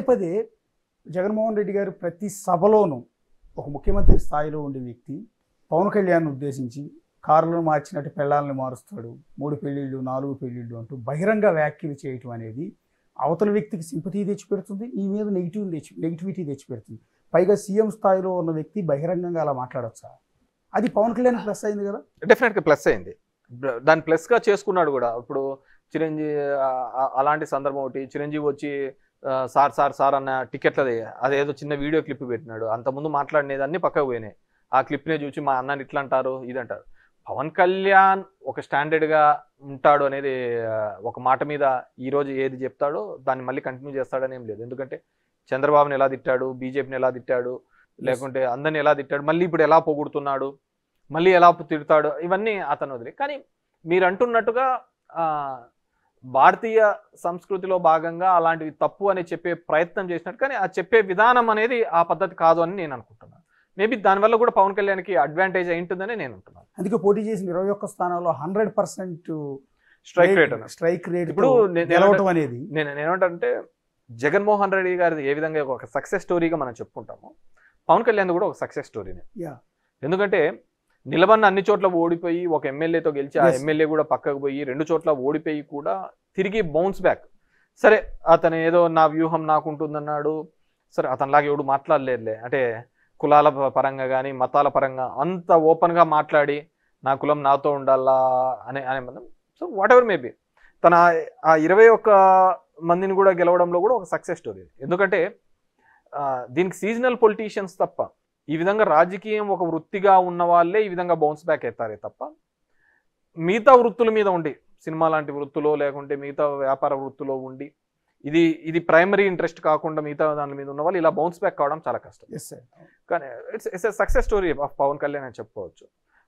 పదే జగన్మోహన్ రెడ్డి గారు ప్రతి సభలోనూ ఒక ముఖ్యమంత్రి స్థాయిలో ఉండే వ్యక్తి పవన్ కళ్యాణ్ ఉద్దేశించి కారులను మార్చినట్టు పెళ్ళాలను మారుస్తాడు, 3 పెళ్ళిళ్ళు 4 పెళ్ళిళ్ళు అంటూ బహిరంగ వ్యాఖ్యలు చేయటం అనేది అవతల వ్యక్తికి సింపతి తెచ్చిపెడుతుంది, నీ మీద నెగిటివిటీ తెచ్చిపెడుతుంది. పైగా సీఎం స్థాయిలో ఉన్న వ్యక్తి బహిరంగంగా అలా మాట్లాడొచ్చా? అది పవన్ కళ్యాణ్ ప్లస్ అయింది కదా. డెఫినెట్గా ప్లస్ అయింది, దాన్ని ప్లస్గా చేసుకున్నాడు కూడా. ఇప్పుడు చిరంజీవి అలాంటి సందర్భం ఒకటి, చిరంజీవి వచ్చి సార్ సార్ సార్ అన్న టికెట్లది అదేదో చిన్న వీడియో క్లిప్ పెట్టినాడు. అంతకుముందు మాట్లాడినది అన్ని పక్కకు పోయినాయి. ఆ క్లిప్నే చూసి మా అన్నని ఇట్లా అంటారు ఇది అంటారు. పవన్ కళ్యాణ్ ఒక స్టాండర్డ్గా ఉంటాడు అనేది ఒక మాట మీద ఈరోజు ఏది చెప్తాడో దాన్ని మళ్ళీ కంటిన్యూ చేస్తాడని ఏం లేదు. ఎందుకంటే చంద్రబాబుని ఎలా తిట్టాడు, బీజేపీని ఎలా తిట్టాడు, లేకుంటే అందరిని ఎలా తిట్టాడు, మళ్ళీ ఇప్పుడు ఎలా పొగుడుతున్నాడు, మళ్ళీ ఎలా తిడతాడు, ఇవన్నీ అతను వదిలే. కానీ మీరు అంటున్నట్టుగా భారతీయ సంస్కృతిలో భాగంగా అలాంటివి తప్పు అని చెప్పే ప్రయత్నం చేసినట్టు, కానీ ఆ చెప్పే విధానం అనేది ఆ పద్ధతి కాదు అని నేను అనుకుంటున్నాను. మేబీ దానివల్ల కూడా పవన్ కళ్యాణ్కి అడ్వాంటేజ్ అయి ఉంటుందని నేను అంటున్నాను. అందుకే పోటీ చేసిన 21 స్థానాల్లో 100% స్ట్రైక్ రేట్ ఇప్పుడు గెలవటం అనేది నేనేమంటే జగన్మోహన్ రెడ్డి గారి ఏ విధంగా ఒక సక్సెస్ స్టోరీగా మనం చెప్పుకుంటాము, పవన్ కళ్యాణ్ కూడా ఒక సక్సెస్ స్టోరీనే. ఎందుకంటే నిలబడిన అన్ని చోట్ల ఓడిపోయి ఒక ఎమ్మెల్యేతో గెలిచి ఆ ఎమ్మెల్యే కూడా పక్కకు పోయి 2 చోట్ల ఓడిపోయి కూడా తిరిగి బౌన్స్ బ్యాక్. సరే అతను ఏదో నా వ్యూహం నాకు ఉంటుందన్నాడు, సరే అతనిలాగా ఎవడు మాట్లాడలేదులే, అంటే కులాల పరంగా కానీ మతాల పరంగా అంత ఓపెన్గా మాట్లాడి నా కులం నాతో ఉండాలా అనే మనం. సో వాట్ ఎవర్ మేబీ తన ఆ 21 మందిని కూడా గెలవడంలో కూడా ఒక సక్సెస్ స్టోరీ. ఎందుకంటే దీనికి సీజనల్ పొలిటీషియన్స్ తప్ప, ఈ విధంగా రాజకీయం ఒక వృత్తిగా ఉన్న వాళ్ళే ఈ విధంగా బౌన్స్ బ్యాక్ అవుతారే తప్ప, మిగతా వృత్తుల మీద ఉండి సినిమా లాంటి వృత్తులో లేకుంటే మిగతా వ్యాపార వృత్తులో ఉండి ఇది ప్రైమరీ ఇంట్రెస్ట్ కాకుండా మిగతా దాని మీద ఉన్న వాళ్ళు ఇలా బౌన్స్ బ్యాక్ కావడం చాలా కష్టం. కానీ it's a success story of Pawan Kalyan అని చెప్పుకోవచ్చు.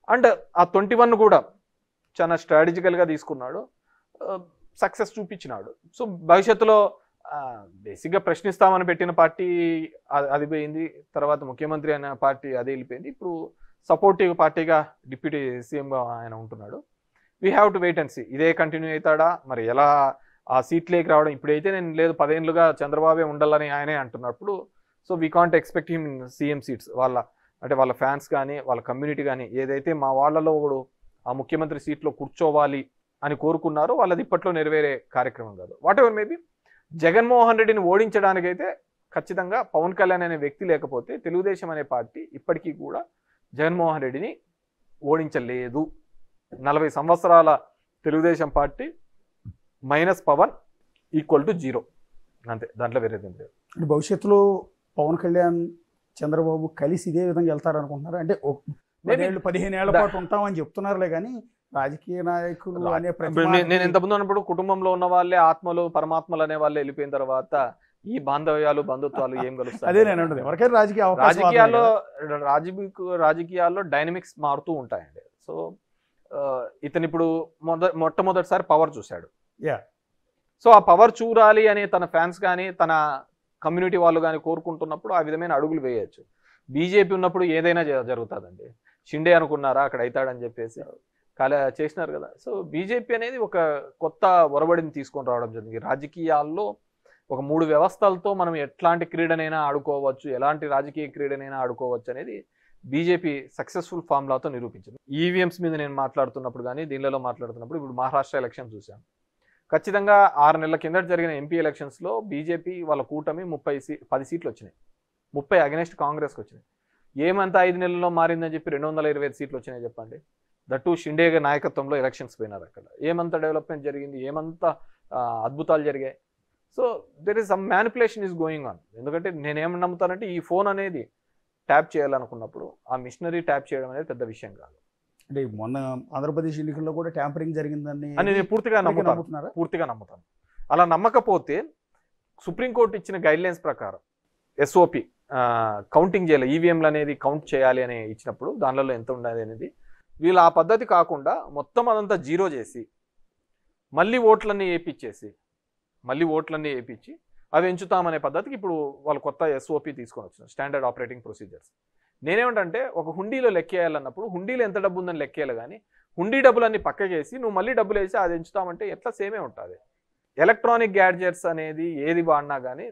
అండ్ ఆ 21 కూడా చాలా స్ట్రాటజికల్గా తీసుకున్నాడు, సక్సెస్ చూపించినాడు. సో భవిష్యత్తులో బేసిక్గా ప్రశ్నిస్తామని పెట్టిన పార్టీ అది పోయింది, తర్వాత ముఖ్యమంత్రి అనే పార్టీ అది వెళ్ళిపోయింది, ఇప్పుడు సపోర్టివ్ పార్టీగా డిప్యూటీ సీఎంగా ఆయన ఉంటున్నాడు. We have to wait and see ఇదే కంటిన్యూ అవుతాడా, మరి ఎలా ఆ సీట్లోకి రావడం. ఇప్పుడైతే నేను లేదు 10 ఏళ్ళుగా చంద్రబాబే ఉండాలని ఆయనే అంటున్నప్పుడు, so we can't expect him in CM seats. వాళ్ళ ఫ్యాన్స్ కానీ వాళ్ళ కమ్యూనిటీ కానీ ఏదైతే మా వాళ్ళలో ఒకడు ఆ ముఖ్యమంత్రి సీట్లో కూర్చోవాలి అని కోరుకున్నారో వాళ్ళది ఇప్పట్లో నెరవేరే కార్యక్రమం కాదు. వాట్ ఎవర్ మేబీ జగన్మోహన్ రెడ్డిని ఓడించడానికైతే ఖచ్చితంగా పవన్ కళ్యాణ్ అనే వ్యక్తి లేకపోతే తెలుగుదేశం అనే పార్టీ ఇప్పటికీ కూడా జగన్మోహన్ రెడ్డిని ఓడించలేదు. 40 సంవత్సరాల Telugu Desam party minus Pawan equal to 0 అంతే, దాంట్లో వేరేది లేదు. భవిష్యత్తులో పవన్ కళ్యాణ్ చంద్రబాబు కలిసి ఇదే విధంగా వెళ్తారనుకుంటున్నారు? అంటే 15 ఏళ్ల పాటు ఉంటామని చెప్తున్నారులే, కానీ రాజకీయ నాయకులు అనే నేను ఇంతకుముందు అన్నప్పుడు కుటుంబంలో ఉన్న వాళ్ళే ఆత్మలు పరమాత్మలు అనే వాళ్ళే వెళ్ళిపోయిన తర్వాత ఈ బాంధవ్యాలు బంధుత్వాలు ఏం కలుస్తాయి? అదే నేను అంటుంది, ఎవరికైనా రాజకీయాల్లో డైనమిక్స్ మారుతూ ఉంటాయండి. సో ఇతను ఇప్పుడు మొట్టమొదటిసారి పవర్ చూశాడు. సో ఆ పవర్ చూడాలి అని తన ఫ్యాన్స్ కానీ తన కమ్యూనిటీ వాళ్ళు కానీ కోరుకుంటున్నప్పుడు ఆ విధమైన అడుగులు వేయచ్చు. బీజేపీ ఉన్నప్పుడు ఏదైనా జరుగుతుందండి. షిండే అనుకున్నారా అక్కడ అవుతాడని చెప్పేసి చేసినారు కదా. సో బీజేపీ అనేది ఒక కొత్త ఒరబడిని తీసుకొని రావడం జరిగింది. రాజకీయాల్లో ఒక 3 వ్యవస్థలతో మనం ఎట్లాంటి క్రీడనైనా ఆడుకోవచ్చు, ఎలాంటి రాజకీయ క్రీడనైనా ఆడుకోవచ్చు అనేది బీజేపీ సక్సెస్ఫుల్ ఫార్ములాతో నిరూపించింది. ఈవీఎంస్ మీద నేను మాట్లాడుతున్నప్పుడు కానీ దీనిలో మాట్లాడుతున్నప్పుడు ఇప్పుడు మహారాష్ట్ర ఎలక్షన్ చూసాం. ఖచ్చితంగా 6 నెలల కిందట జరిగిన ఎంపీ ఎలక్షన్స్లో బీజేపీ వాళ్ళ కూటమి 10 సీట్లు వచ్చినాయి, 30 అగెనెస్ట్ కాంగ్రెస్కి వచ్చినాయి. ఏమంతా 5 నెలల్లో మారిందని చెప్పి 225 సీట్లు వచ్చినాయి చెప్పండి. దట్టు షిండే నాయకత్వంలో ఎలక్షన్స్ పోయినారు. అక్కడ ఏమంత డెవలప్మెంట్ జరిగింది, ఏమంత అద్భుతాలు జరిగాయి. So there is some manipulation is going on. ఎందుకంటే నేనేమని నమ్ముతానంటే ఈ ఫోన్ అనేది ట్యాప్ చేయాలనుకున్నప్పుడు ఆ మిషనరీ ట్యాప్ చేయడం అనేది పెద్ద విషయం కాదు. అంటే మొన్న ఆంధ్రప్రదేశ్ ఎన్నికల్లో కూడా ట్యాంపరింగ్ జరిగిందని నేను పూర్తిగా నమ్ముతాను. అలా నమ్మకపోతే సుప్రీంకోర్టు ఇచ్చిన గైడ్లైన్స్ ప్రకారం ఎస్ఓపి కౌంటింగ్ చేయాలి, ఈవీఎంలు అనేది కౌంట్ చేయాలి అని ఇచ్చినప్పుడు దానిలో ఎంత ఉండాలి అనేది వీళ్ళు ఆ పద్ధతి కాకుండా మొత్తం అదంతా 0 చేసి మళ్ళీ ఓట్లన్నీ వేయించి అవి ఎంచుతామనే పద్ధతికి ఇప్పుడు వాళ్ళు కొత్త ఎస్ఓపి తీసుకొని వచ్చినారు, స్టాండర్డ్ ఆపరేటింగ్ ప్రొసీజర్స్. నేనేమంటే ఒక హుండీలో లెక్కేయాలన్నప్పుడు హుండీలో ఎంత డబ్బు ఉందని లెక్కేయాలి, కానీ హుండీ డబ్బులన్నీ పక్కకేసి నువ్వు మళ్ళీ డబ్బులు వేసి అది ఎంచుతామంటే ఎట్లా సేమే ఉంటుంది. ఎలక్ట్రానిక్ గ్యాడ్జెట్స్ అనేది ఏది వాడినా కానీ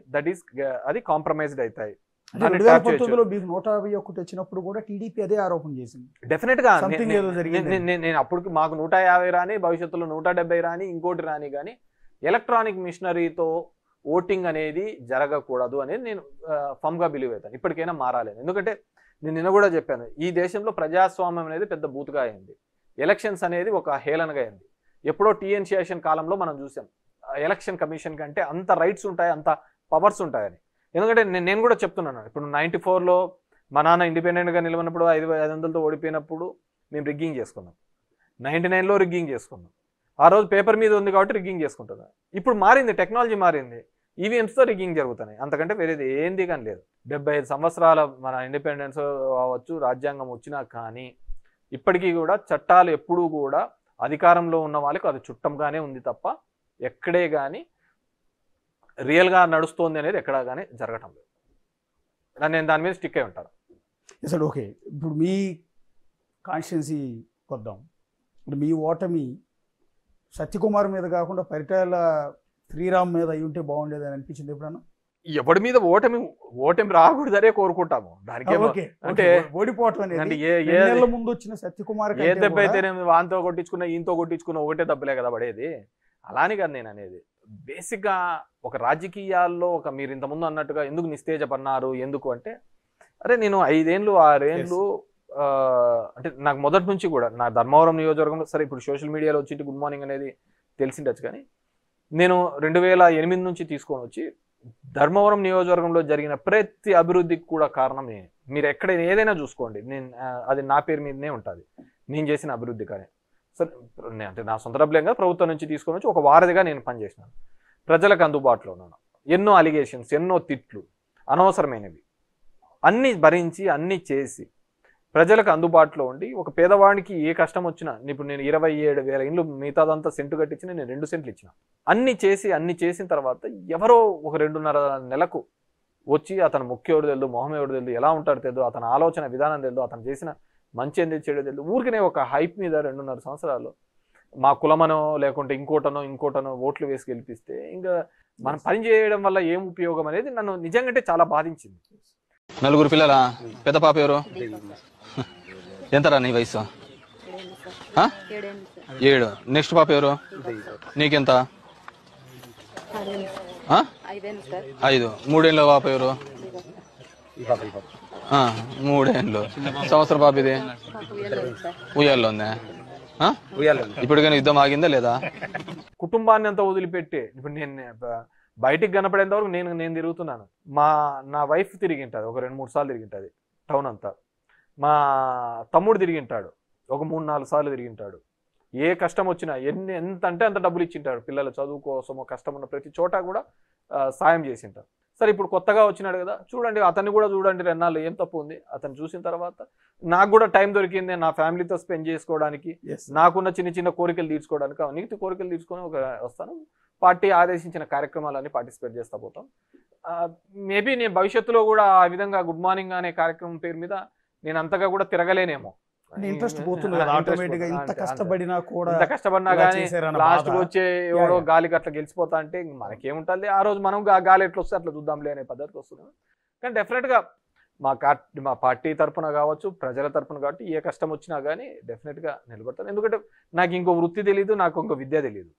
అది కాంప్రమైజ్డ్ అవుతాయి. 2019లో మీకు 151 వచ్చినప్పుడు కూడా టీడీపీ అదే ఆరోపణ చేసింది. డెఫినెట్ గా Something ఏదో జరిగింది. నేను అప్పుడు మాకు 150 రాని, భవిష్యత్తులో 170 రాని, ఇంకోటి రాని, కానీ ఎలక్ట్రానిక్ మిషనరీతో ఓటింగ్ అనేది జరగకూడదు అనేది నేను ఫమ్ గా బిలీవ్ అవుతాను. ఇప్పటికైనా మారాలి. ఎందుకంటే నేను నిన్న కూడా చెప్పాను, ఈ దేశంలో ప్రజాస్వామ్యం అనేది పెద్ద బూతుగా అయింది. ఎలక్షన్స్ అనేది ఒక హేళనగా అయింది. ఎప్పుడో టీఎన్ శేషన్ కాలంలో మనం చూసాం ఎలక్షన్ కమిషన్ కంటే అంత రైట్స్ ఉంటాయి, అంత పవర్స్ ఉంటాయని. ఎందుకంటే నేను కూడా చెప్తున్నాను, ఇప్పుడు 94లో మా నాన్న ఇండిపెండెంట్గా నిలవనప్పుడు 500తో ఓడిపోయినప్పుడు మేము రిగ్గింగ్ చేసుకున్నాం. 99లో రిగ్గింగ్ చేసుకున్నాం. ఆ రోజు పేపర్ మీద ఉంది కాబట్టి రిగ్గింగ్ చేసుకుంటున్నాం. ఇప్పుడు మారింది, టెక్నాలజీ మారింది, ఈవీఎంస్తో రిగ్గింగ్ జరుగుతున్నాయి. అంతకంటే వేరేది ఏంది కానీ లేదు. 75 సంవత్సరాల మన ఇండిపెండెన్స్ అవ్వచ్చు, రాజ్యాంగం వచ్చినా కానీ ఇప్పటికీ కూడా చట్టాలు ఎప్పుడూ కూడా అధికారంలో ఉన్న వాళ్ళకి అది చుట్టంగానే ఉంది తప్ప ఎక్కడే కానీ రియల్గా నడుస్తోంది అనేది ఎక్కడా కానీ జరగటం లేదు. నేను దాని మీద స్టిక్ అయి ఉంటాను. అసలు ఓకే, ఇప్పుడు మీ కాన్స్టిట్యున్సీ వద్దాం. ఇప్పుడు మీ ఓటమి సత్యకుమార్ మీద కాకుండా పరిటాల శ్రీరామ్ మీద అయి ఉంటే బాగుండేది అని అనిపించింది ఎప్పుడన్నా? ఎవరి మీద ఓటమి రాకూడదనే కోరుకుంటాము. దానికి అంటే ఓడిపోవటం అనేది ముందు వచ్చిన సత్యకుమార్ ఏ దెబ్బ అయితే వాంతో కొట్టించుకున్నా, ఈయంతో కొట్టించుకున్నా ఒకటే దెబ్బలే కదా పడేది. అలానే కదా నేను అనేది. బేసిక్గా ఒక రాజకీయాల్లో మీరు ఇంతకుముందు అన్నట్టుగా ఎందుకు నిస్తేజపన్నారు, ఎందుకు అంటే అరే నేను 5 ఏళ్ళు 6 ఏళ్ళు అంటే నాకు మొదటి నుంచి కూడా నా ధర్మవరం నియోజకవర్గంలో, సరే ఇప్పుడు సోషల్ మీడియాలో వచ్చి గుడ్ మార్నింగ్ అనేది తెలిసిండొచ్చు, కానీ నేను 2008 నుంచి తీసుకొని వచ్చి ధర్మవరం నియోజకవర్గంలో జరిగిన ప్రతి అభివృద్ధికి కూడా కారణం నేను. మీరు ఎక్కడైనా ఏదైనా చూసుకోండి, అది నా పేరు మీదనే ఉంటుంది, నేను చేసిన అభివృద్ధి. కానీ సరే అంటే నా సొంత డబ్బులేం కదా, ప్రభుత్వం నుంచి తీసుకొని వచ్చి ఒక వారధిగా నేను పనిచేసినాను. ప్రజలకు అందుబాటులో ఉన్నాను. ఎన్నో అలిగేషన్స్, ఎన్నో తిట్లు, అనవసరమైనవి అన్నీ భరించి అన్నీ చేసి ప్రజలకు అందుబాటులో ఉండి ఒక పేదవాడికి ఏ కష్టం వచ్చినా, ఇప్పుడు నేను 27,000 ఇండ్లు మిగతాదంతా సెంటు కట్టించిన, నేను 2 సెంట్లు ఇచ్చిన. అన్ని చేసిన తర్వాత ఎవరో ఒక 2.5 నెలకు వచ్చి అతను ముఖ్య ఎవరు తెలుదు, మొహం ఎవరు తెలుదు, ఎలా ఉంటాడు తెలుదు, అతని ఆలోచన విధానం తెలుదు, అతను చేసిన మంచి ఎందుకు చేయడం తెలుదు, ఊరికనే ఒక హైప్ మీద 2.5 సంవత్సరాలు మా కులమనో లేకుంటే ఇంకోటనో ఓట్లు వేసి గెలిపిస్తే ఇంకా మనం పని చేయడం వల్ల ఏం ఉపయోగం అనేది నన్ను నిజంగా చాలా బాధించింది. 4 పిల్లలా? పెద్ద పాప ఎవరు? ఎంతరా నీ వయసు? 7. నెక్స్ట్ పాప ఎవరు? నీకెంత? 5. 3 ఏళ్ళ పాప ఎవరు? 3 ఏళ్ళు. సంవత్సరం పాప ఇది ఉయ్యాల్లో ఉందా? ఇప్పటికైనా యుద్ధం ఆగిందా లేదా? కుటుంబాన్ని అంతా వదిలిపెట్టి ఇప్పుడు నేను బయటికి కనపడేంత వరకు నేను తిరుగుతున్నాను. నా వైఫ్ తిరిగింటుంది, ఒక 2-3 సార్లు తిరిగింటుంది టౌన్ అంతా. మా తమ్ముడు తిరిగింటాడు, ఒక 3-4 సార్లు తిరిగింటాడు. ఏ కష్టం వచ్చినా ఎంత అంటే అంత డబ్బులు ఇచ్చింటాడు. పిల్లల చదువు కోసం కష్టం ఉన్న ప్రతి చోట కూడా సాయం చేసింటారు. సరే ఇప్పుడు కొత్తగా వచ్చినాడు కదా, చూడండి అతన్ని కూడా చూడండి, 2 నాళ్ళు ఏం తప్పు ఉంది. అతను చూసిన తర్వాత నాకు కూడా టైం దొరికింది నా ఫ్యామిలీతో స్పెండ్ చేసుకోవడానికి, నాకున్న చిన్న కోరికలు తీర్చుకోవడానికి. నీకు కోరికలు తీర్చుకొని వస్తాను. పార్టీ ఆదేశించిన కార్యక్రమాలన్నీ పార్టిసిపేట్ చేస్తా పోతాం. మేబీ నేను భవిష్యత్తులో కూడా ఆ విధంగా గుడ్ మార్నింగ్ అనే కార్యక్రమం పేరు మీద నేను అంతగా కూడా తిరగలేనేమో. ఇంట్రెస్ట్ పోతుంది కదా ఆటోమేటిక్గా. ఇంత కష్టపడినా కానీ లాస్ట్ వచ్చే ఎవడో గాలికి అట్లా గెలిచిపోతా అంటే మనకేముంటుంది, ఆ రోజు మనం గాలి ఎట్లా వస్తే అట్లా చూద్దాంలే అనే పద్ధతికి వస్తుంది. కానీ డెఫినెట్గా మా పార్టీ తరఫున కావచ్చు, ప్రజల తరఫున కాబట్టి ఏ కష్టం వచ్చినా కానీ డెఫినెట్గా నిలబడతాను. ఎందుకంటే నాకు ఇంకో వృత్తి తెలియదు, నాకు ఇంకో విద్య తెలియదు.